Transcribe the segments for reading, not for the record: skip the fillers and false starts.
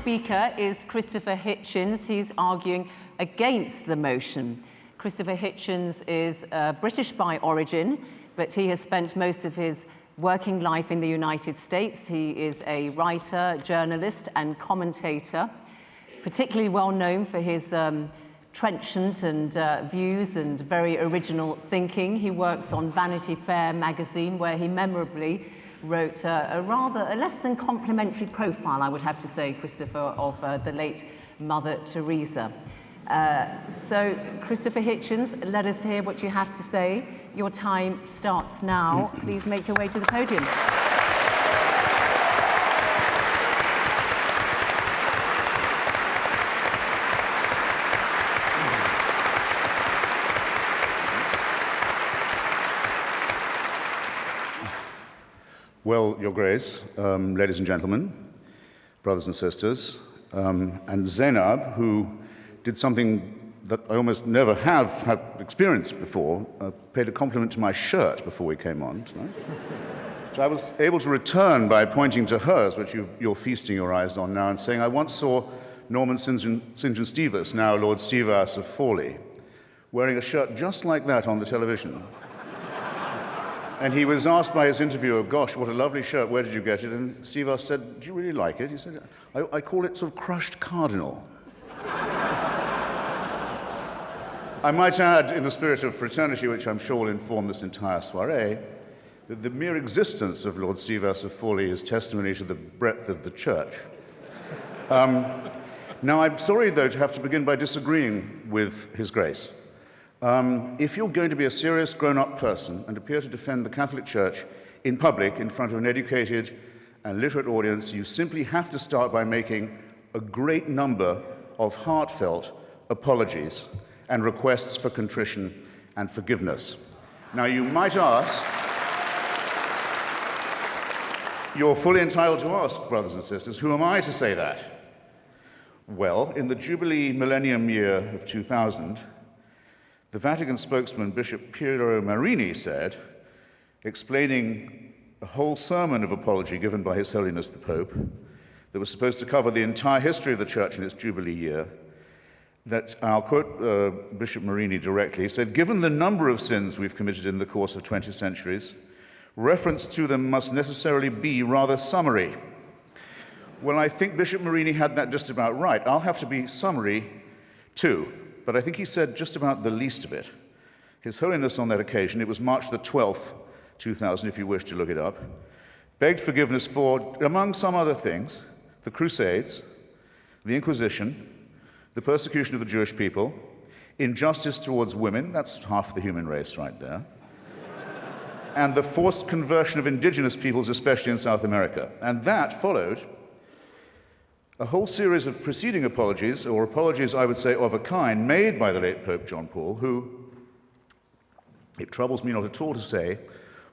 speaker is Christopher Hitchens. He's arguing against the motion. Christopher Hitchens is British by origin, but he has spent most of his working life in the United States. He is a writer, journalist, and commentator, particularly well known for his trenchant and views and very original thinking. He works on Vanity Fair magazine, where he memorably wrote a less than complimentary profile, I would have to say, Christopher, of the late Mother Teresa. So, Christopher Hitchens, let us hear what you have to say. Your time starts now. Please make your way to the podium. Well, Your Grace, ladies and gentlemen, brothers and sisters, and Zainab, who did something that I almost never have had experienced before, paid a compliment to my shirt before we came on tonight, which I was able to return by pointing to hers, which you're feasting your eyes on now, and saying, I once saw Norman St. John Stevas, now Lord Stevas of Fawley, wearing a shirt just like that on the television. And he was asked by his interviewer, gosh, what a lovely shirt, where did you get it? And Stevas said, do you really like it? He said, I call it sort of crushed cardinal. I might add, in the spirit of fraternity, which I'm sure will inform this entire soiree, that the mere existence of Lord Stevas of Fawley is testimony to the breadth of the church. Now, I'm sorry, though, to have to begin by disagreeing with His Grace. If you're going to be a serious grown-up person and appear to defend the Catholic Church in public in front of an educated and literate audience, you simply have to start by making a great number of heartfelt apologies and requests for contrition and forgiveness. Now, you might ask, you're fully entitled to ask, brothers and sisters, who am I to say that? Well, in the Jubilee Millennium Year of 2000, the Vatican spokesman, Bishop Piero Marini, said, explaining a whole sermon of apology given by His Holiness the Pope that was supposed to cover the entire history of the Church in its Jubilee year, that, I'll quote Bishop Marini directly, he said, given the number of sins we've committed in the course of 20 centuries, reference to them must necessarily be rather summary. Well, I think Bishop Marini had that just about right. I'll have to be summary too. But I think he said just about the least of it. His Holiness on that occasion, it was March the 12th, 2000, if you wish to look it up, begged forgiveness for, among some other things, the Crusades, the Inquisition, the persecution of the Jewish people, injustice towards women, that's half the human race right there, and the forced conversion of indigenous peoples, especially in South America. And that followed a whole series of preceding apologies, or apologies, I would say, of a kind, made by the late Pope John Paul, who, it troubles me not at all to say,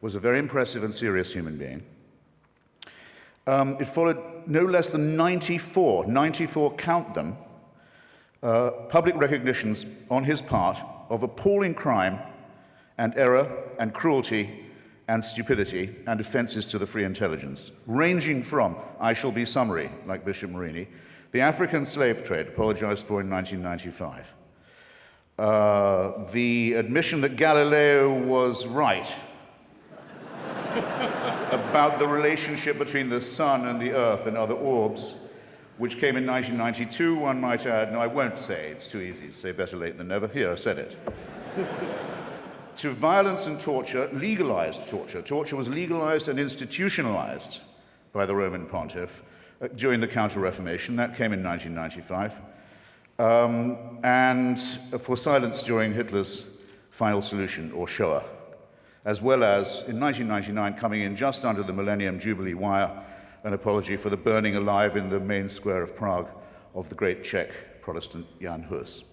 was a very impressive and serious human being. It followed no less than 94, count them, public recognitions on his part of appalling crime and error and cruelty and stupidity and offenses to the free intelligence, ranging from, I shall be summary, like Bishop Marini, the African slave trade, apologized for in 1995, the admission that Galileo was right about the relationship between the sun and the earth and other orbs, which came in 1992, one might add, no, I won't say, it's too easy to say better late than never, here, I said it. To violence and torture, legalized torture. Torture was legalized and institutionalized by the Roman pontiff during the Counter-Reformation. That came in 1995. And for silence during Hitler's final solution, or Shoah, as well as, in 1999, coming in just under the Millennium Jubilee wire, an apology for the burning alive in the main square of Prague of the great Czech Protestant Jan Hus.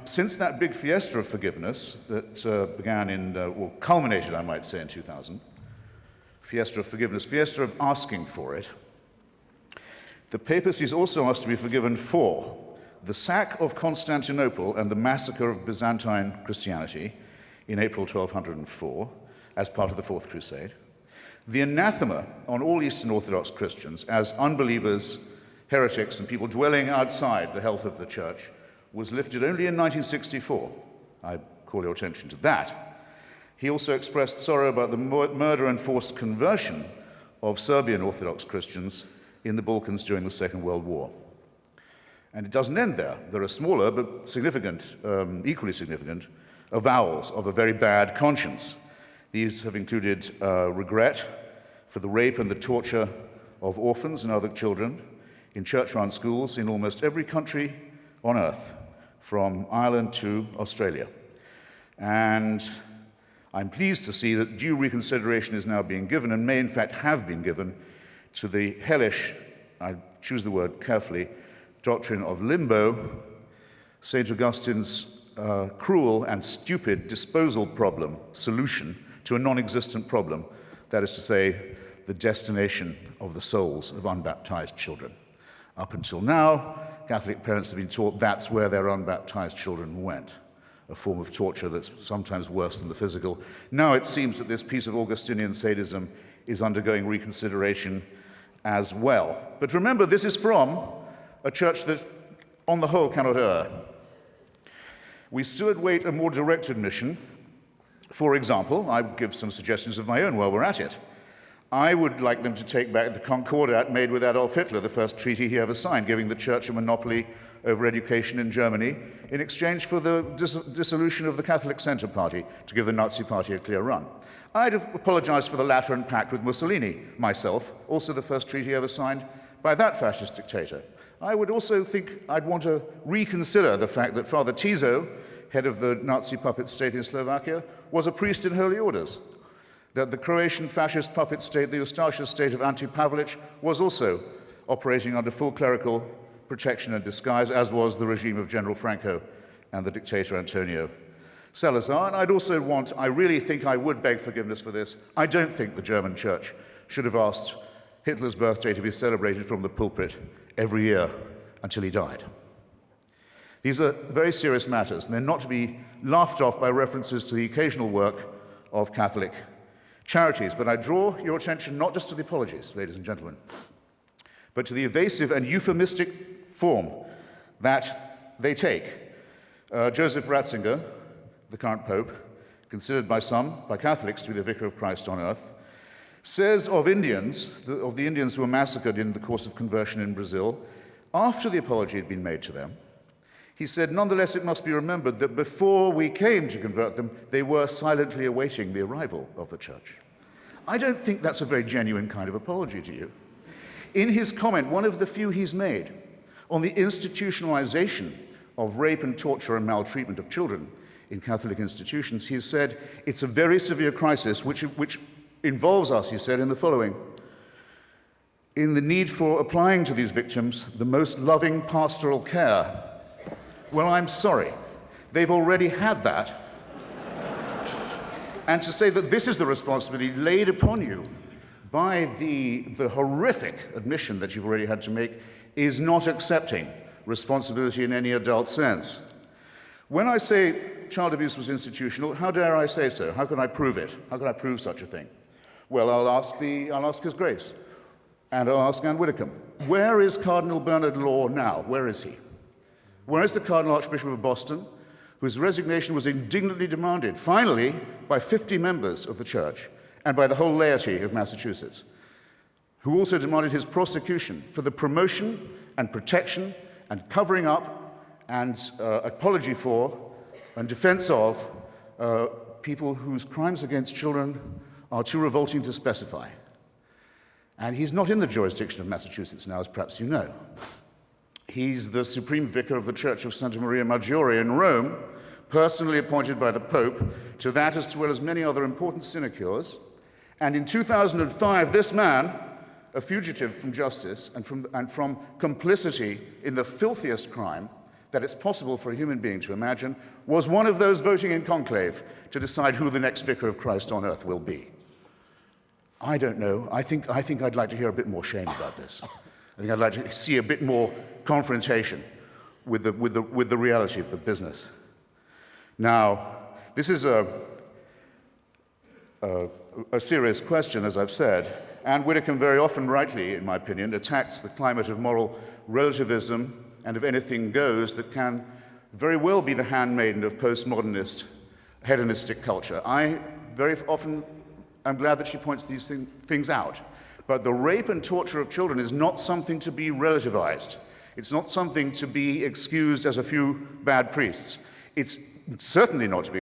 Since that big fiesta of forgiveness that began in, well, culminated, I might say, in 2000, fiesta of forgiveness, fiesta of asking for it, the papacy is also asked to be forgiven for the sack of Constantinople and the massacre of Byzantine Christianity in April 1204 as part of the Fourth Crusade, the anathema on all Eastern Orthodox Christians as unbelievers heretics and people dwelling outside the health of the church was lifted only in 1964. I call your attention to that. He also expressed sorrow about the murder and forced conversion of Serbian Orthodox Christians in the Balkans during the Second World War. And it doesn't end there. There are smaller but significant, equally significant, avowals of a very bad conscience. These have included regret for the rape and the torture of orphans and other children in church-run schools in almost every country on earth, from Ireland to Australia. And I'm pleased to see that due reconsideration is now being given, and may in fact have been given, to the hellish, I choose the word carefully, doctrine of limbo, St. Augustine's cruel and stupid disposal problem solution to a non-existent problem, that is to say, the destination of the souls of unbaptized children. Up until now, Catholic parents have been taught that's where their unbaptized children went, a form of torture that's sometimes worse than the physical. Now it seems that this piece of Augustinian sadism is undergoing reconsideration as well. But remember, this is from a church that, on the whole, cannot err. We still await a more direct admission. For example, I give some suggestions of my own while we're at it. I would like them to take back the Concordat made with Adolf Hitler, the first treaty he ever signed, giving the church a monopoly over education in Germany in exchange for the dissolution of the Catholic Centre Party, to give the Nazi Party a clear run. I'd have apologized for the Lateran Pact with Mussolini, myself, also the first treaty ever signed by that fascist dictator. I would also think I'd want to reconsider the fact that Father Tiso, head of the Nazi puppet state in Slovakia, was a priest in holy orders, that the Croatian fascist puppet state, the Ustaša state of Ante Pavelić, was also operating under full clerical protection and disguise, as was the regime of General Franco and the dictator Antonio Salazar. And I really think I would beg forgiveness for this. I don't think the German church should have asked Hitler's birthday to be celebrated from the pulpit every year until he died. These are very serious matters, and they're not to be laughed off by references to the occasional work of Catholic charities. But I draw your attention not just to the apologies, ladies and gentlemen, but to the evasive and euphemistic form that they take. Joseph Ratzinger, the current Pope, considered by some, by Catholics, to be the Vicar of Christ on earth, says of the Indians who were massacred in the course of conversion in Brazil, after the apology had been made to them, he said, nonetheless, it must be remembered that before we came to convert them, they were silently awaiting the arrival of the church. I don't think that's a very genuine kind of apology to you. In his comment, one of the few he's made on the institutionalization of rape and torture and maltreatment of children in Catholic institutions, he said, it's a very severe crisis which involves us, he said, in the following: in the need for applying to these victims the most loving pastoral care. Well, I'm sorry. They've already had that. And to say that this is the responsibility laid upon you by the horrific admission that you've already had to make is not accepting responsibility in any adult sense. When I say child abuse was institutional, how dare I say so? How can I prove it? How can I prove such a thing? Well, I'll ask His Grace, and I'll ask Anne Widdecombe. Where is Cardinal Bernard Law now? Where is he? Where is the Cardinal Archbishop of Boston, whose resignation was indignantly demanded, finally, by 50 members of the church and by the whole laity of Massachusetts, who also demanded his prosecution for the promotion and protection and covering up and apology for and defense of people whose crimes against children are too revolting to specify. And he's not in the jurisdiction of Massachusetts now, as perhaps you know. He's the Supreme Vicar of the Church of Santa Maria Maggiore in Rome, personally appointed by the Pope to that as well as many other important sinecures. And in 2005, this man, a fugitive from justice and from complicity in the filthiest crime that it's possible for a human being to imagine, was one of those voting in conclave to decide who the next Vicar of Christ on earth will be. I don't know. I think I'd like to hear a bit more shame about this. I think I'd like to see a bit more confrontation with the reality of the business. Now, this is a serious question, as I've said, And Widdicombe very often, rightly, in my opinion, attacks the climate of moral relativism and of anything goes that can very well be the handmaiden of postmodernist hedonistic culture. I very often am glad that she points these things out. But the rape and torture of children is not something to be relativized. It's not something to be excused as a few bad priests. It's certainly not to be